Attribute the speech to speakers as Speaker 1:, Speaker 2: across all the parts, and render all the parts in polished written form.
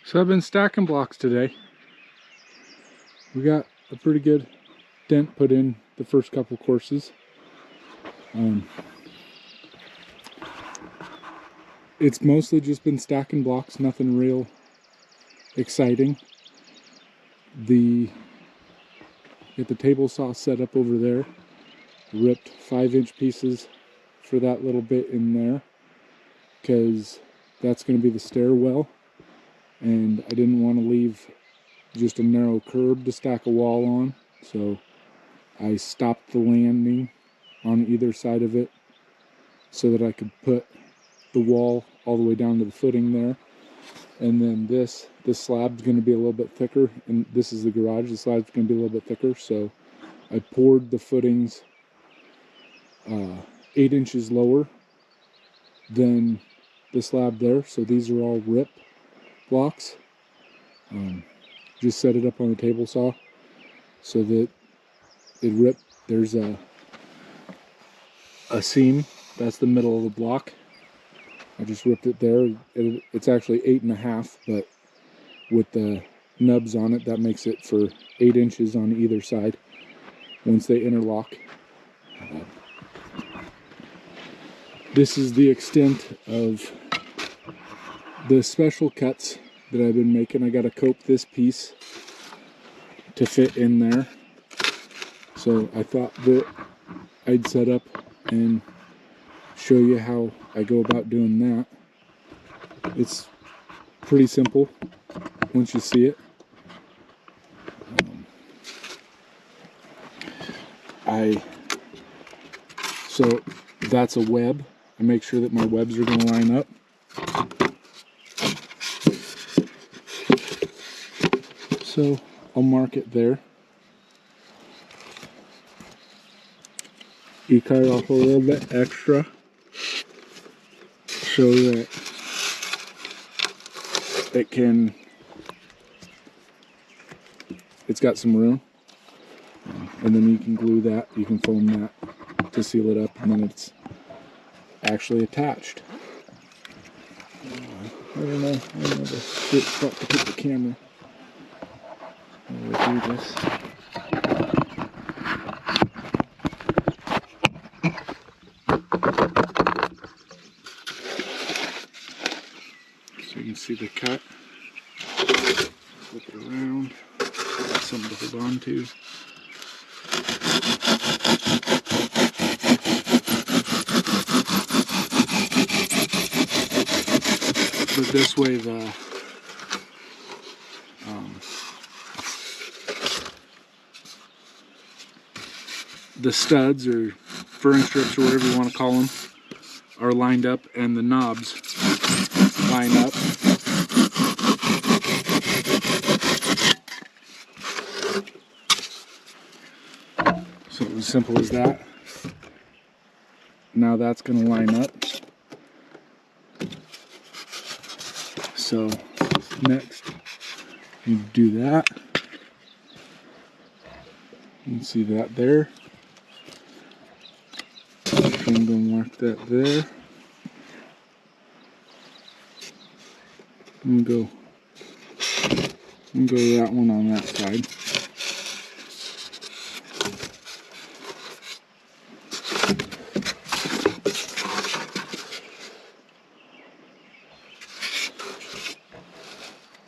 Speaker 1: So I've been stacking blocks today. We got a pretty good dent put in the first couple courses. It's mostly just been stacking blocks, nothing real exciting. Get the table saw set up over there. Ripped 5-inch pieces for that little bit in there because that's going to be the stairwell, and I didn't want to leave just a narrow curb to stack a wall on, so I stopped the landing on either side of it so that I could put the wall all the way down to the footing there. And then this slab's going to be a little bit thicker, and this is the garage. The slab's going to be a little bit thicker, so I poured the footings 8 inches lower than the slab there, so these are all rip blocks. Just set it up on the table saw so that it ripped. There's a seam, that's the middle of the block. I just ripped it there. It's actually 8.5, but with the nubs on it, that makes it for 8 inches on either side once they interlock. This is the extent of the special cuts that I've been making. I got to cope this piece to fit in there. So I thought that I'd set up and show you how I go about doing that. It's pretty simple once you see it. So that's a web. I make sure that my webs are going to line up. So I'll mark it there. You cut off a little bit extra so that it's got some room. And then you can glue that, you can foam that to seal it up, and then it's actually attached. I don't know the good spot to put the camera. I'll do this. So you can see the cut. Flip it around. Got something to hold on to. But this way the studs or furring strips or whatever you want to call them are lined up, and the knobs line up. So it was simple as that. Now that's going to line up. So next you do that. You can see that there. I'm going to mark that there. I'm going to go that one on that side.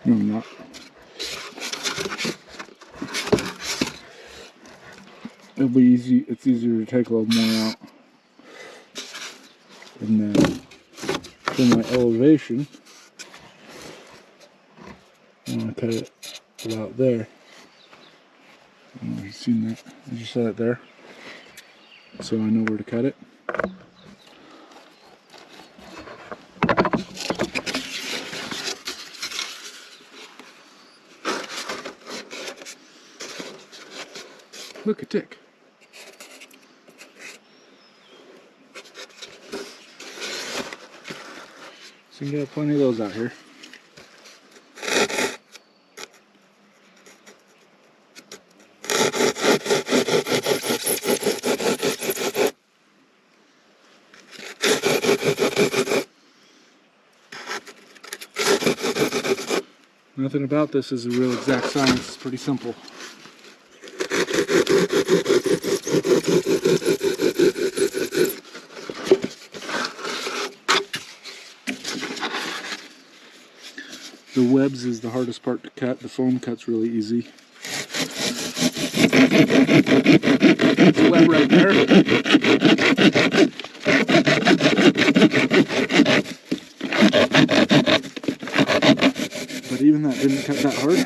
Speaker 1: No, I'm not. It'll be easy. It's easier to take a little more out. And then for my elevation, I'm going to cut it about there. I don't know if you've seen that. I just set it there, so I know where to cut it. Look, a tick. So you can get plenty of those out here. Nothing about this is a real exact science. It's pretty simple. The webs is the hardest part to cut. The foam cut's really easy. It's web right there. But even that didn't cut that hard.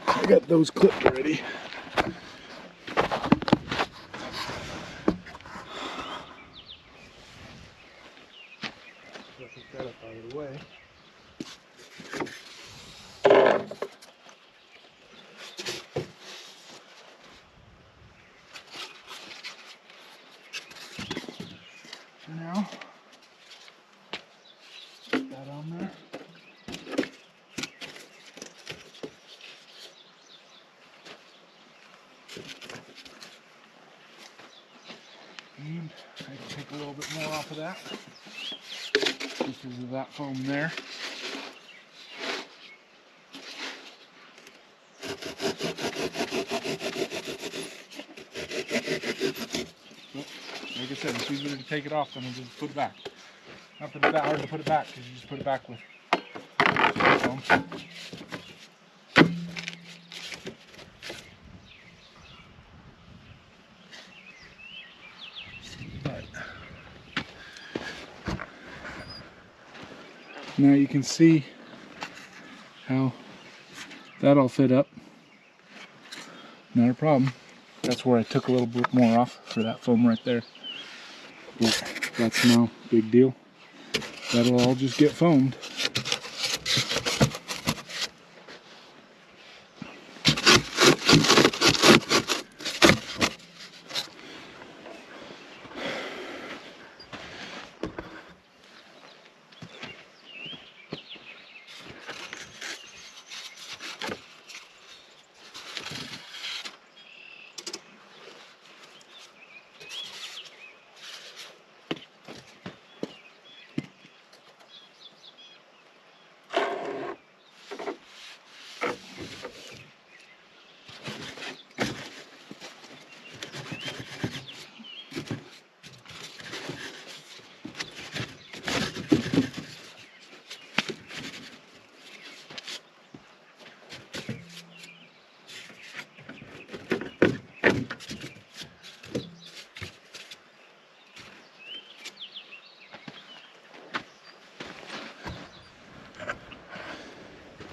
Speaker 1: I got those clipped already. Get that up out of the way. Now, put that on there. And I can take a little bit more off of that because of that foam there. But like I said, it's easier to take it off than it is to put it back. Not that it's that hard to put it back because you just put it back with foam. Now you can see how that all fit up. Not a problem. That's where I took a little bit more off for that foam right there. But that's no big deal. That'll all just get foamed.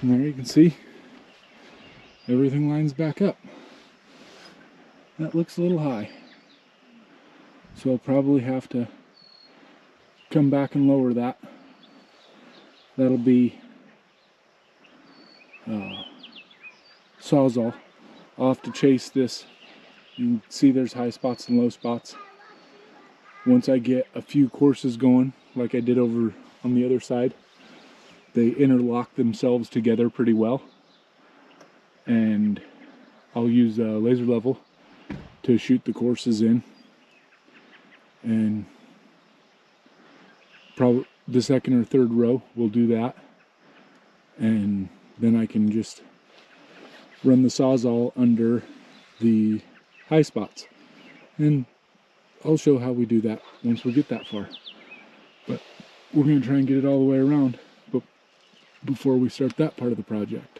Speaker 1: And there you can see everything lines back up. That looks a little high. So I'll probably have to come back and lower that. That'll be Sawzall. I'll have to chase this. You can see there's high spots and low spots. Once I get a few courses going, like I did over on the other side, they interlock themselves together pretty well. And I'll use a laser level to shoot the courses in. And probably the second or third row will do that. And then I can just run the Sawzall under the high spots. And I'll show how we do that once we get that far. But we're going to try and get it all the way around before we start that part of the project.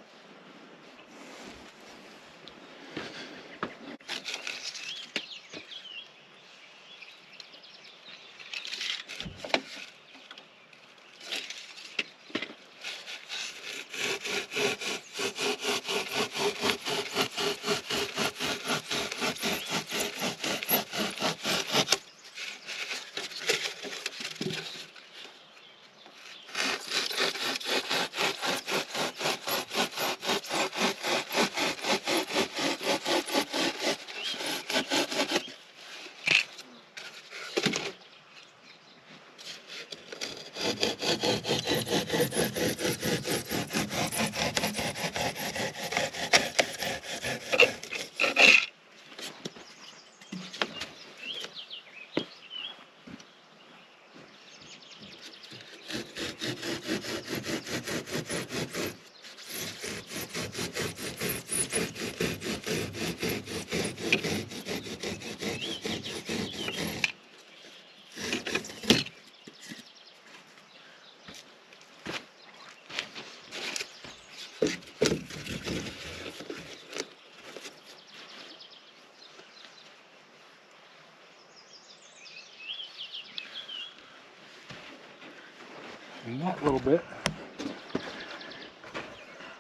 Speaker 1: a little bit.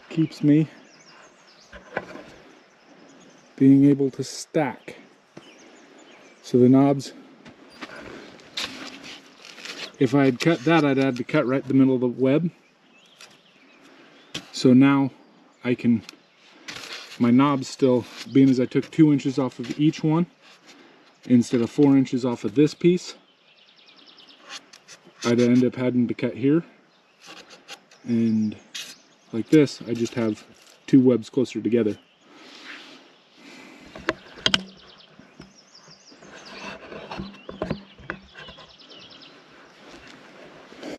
Speaker 1: Keeps me being able to stack. So the knobs, if I had cut that, I'd had to cut right in the middle of the web. So now I can, my knobs still, being as I took 2 inches off of each one, instead of 4 inches off of this piece, I'd end up having to cut here. And like this, I just have 2 webs closer together.